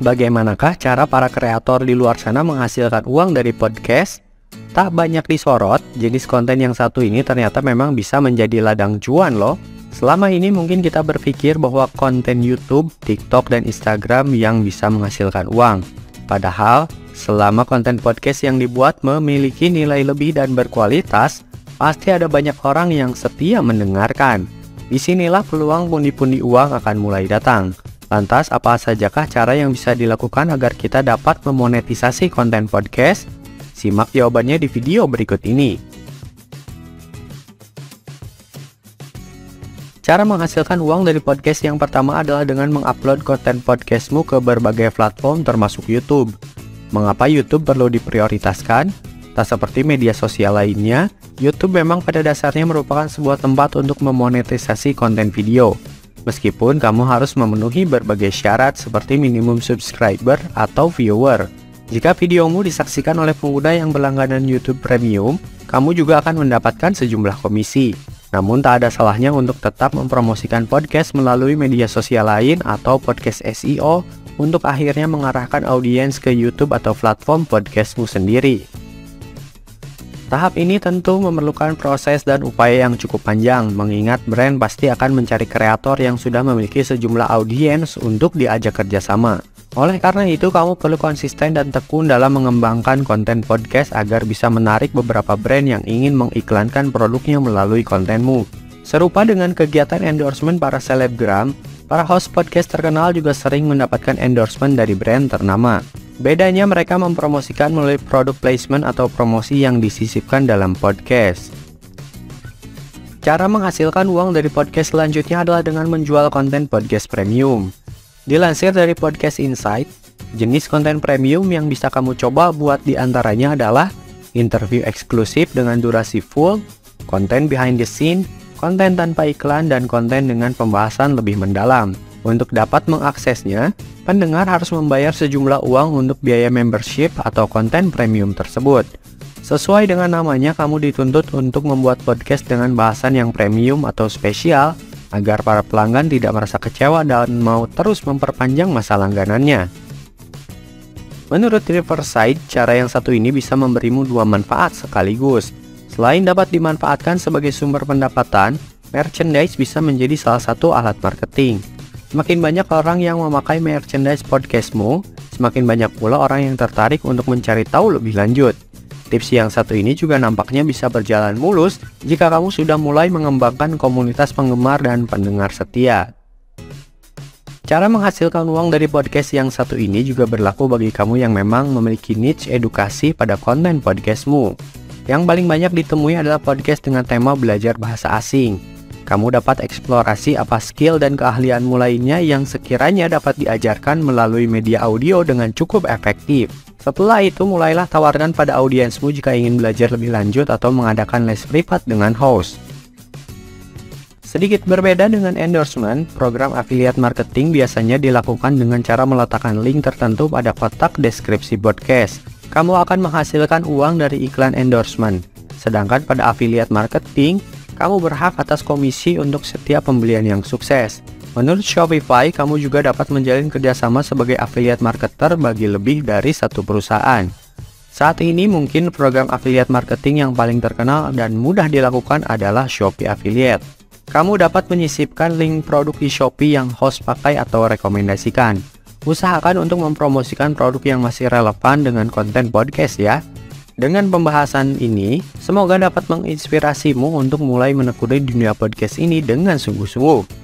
Bagaimanakah cara para kreator di luar sana menghasilkan uang dari podcast? Tak banyak disorot, jenis konten yang satu ini ternyata memang bisa menjadi ladang cuan loh. Selama ini mungkin kita berpikir bahwa konten YouTube, TikTok, dan Instagram yang bisa menghasilkan uang. Padahal, selama konten podcast yang dibuat memiliki nilai lebih dan berkualitas, pasti ada banyak orang yang setia mendengarkan. Disinilah peluang pundi-pundi uang akan mulai datang. Lantas, apa sajakah cara yang bisa dilakukan agar kita dapat memonetisasi konten podcast? Simak jawabannya di video berikut ini. Cara menghasilkan uang dari podcast yang pertama adalah dengan mengupload konten podcastmu ke berbagai platform termasuk YouTube. Mengapa YouTube perlu diprioritaskan? Tak seperti media sosial lainnya, YouTube memang pada dasarnya merupakan sebuah tempat untuk memonetisasi konten video. Meskipun kamu harus memenuhi berbagai syarat seperti minimum subscriber atau viewer. Jika videomu disaksikan oleh pengguna yang berlangganan YouTube Premium, kamu juga akan mendapatkan sejumlah komisi. Namun tak ada salahnya untuk tetap mempromosikan podcast melalui media sosial lain atau podcast SEO untuk akhirnya mengarahkan audiens ke YouTube atau platform podcastmu sendiri. Tahap ini tentu memerlukan proses dan upaya yang cukup panjang, mengingat brand pasti akan mencari kreator yang sudah memiliki sejumlah audiens untuk diajak kerjasama. Oleh karena itu, kamu perlu konsisten dan tekun dalam mengembangkan konten podcast agar bisa menarik beberapa brand yang ingin mengiklankan produknya melalui kontenmu. Serupa dengan kegiatan endorsement para selebgram, para host podcast terkenal juga sering mendapatkan endorsement dari brand ternama. Bedanya mereka mempromosikan melalui produk placement atau promosi yang disisipkan dalam podcast. Cara menghasilkan uang dari podcast selanjutnya adalah dengan menjual konten podcast premium. Dilansir dari Podcast Insight, jenis konten premium yang bisa kamu coba buat diantaranya adalah interview eksklusif dengan durasi full, konten behind the scene, konten tanpa iklan, dan konten dengan pembahasan lebih mendalam. Untuk dapat mengaksesnya, pendengar harus membayar sejumlah uang untuk biaya membership atau konten premium tersebut. Sesuai dengan namanya, kamu dituntut untuk membuat podcast dengan bahasan yang premium atau spesial, agar para pelanggan tidak merasa kecewa dan mau terus memperpanjang masa langganannya. Menurut Riverside, cara yang satu ini bisa memberimu dua manfaat sekaligus. Selain dapat dimanfaatkan sebagai sumber pendapatan, merchandise bisa menjadi salah satu alat marketing. Semakin banyak orang yang memakai merchandise podcastmu, semakin banyak pula orang yang tertarik untuk mencari tahu lebih lanjut. Tips yang satu ini juga nampaknya bisa berjalan mulus jika kamu sudah mulai mengembangkan komunitas penggemar dan pendengar setia. Cara menghasilkan uang dari podcast yang satu ini juga berlaku bagi kamu yang memang memiliki niche edukasi pada konten podcastmu. Yang paling banyak ditemui adalah podcast dengan tema belajar bahasa asing. Kamu dapat eksplorasi apa skill dan keahlianmu lainnya yang sekiranya dapat diajarkan melalui media audio dengan cukup efektif. Setelah itu, mulailah tawarkan pada audiensmu jika ingin belajar lebih lanjut atau mengadakan les privat dengan host. Sedikit berbeda dengan endorsement, program affiliate marketing biasanya dilakukan dengan cara meletakkan link tertentu pada kotak deskripsi podcast. Kamu akan menghasilkan uang dari iklan endorsement. Sedangkan pada affiliate marketing, kamu berhak atas komisi untuk setiap pembelian yang sukses. Menurut Shopify, kamu juga dapat menjalin kerjasama sebagai affiliate marketer bagi lebih dari satu perusahaan. Saat ini mungkin program affiliate marketing yang paling terkenal dan mudah dilakukan adalah Shopee Affiliate. Kamu dapat menyisipkan link produk di Shopee yang host pakai atau rekomendasikan. Usahakan untuk mempromosikan produk yang masih relevan dengan konten podcast ya. Dengan pembahasan ini, semoga dapat menginspirasimu untuk mulai menekuni dunia podcast ini dengan sungguh-sungguh.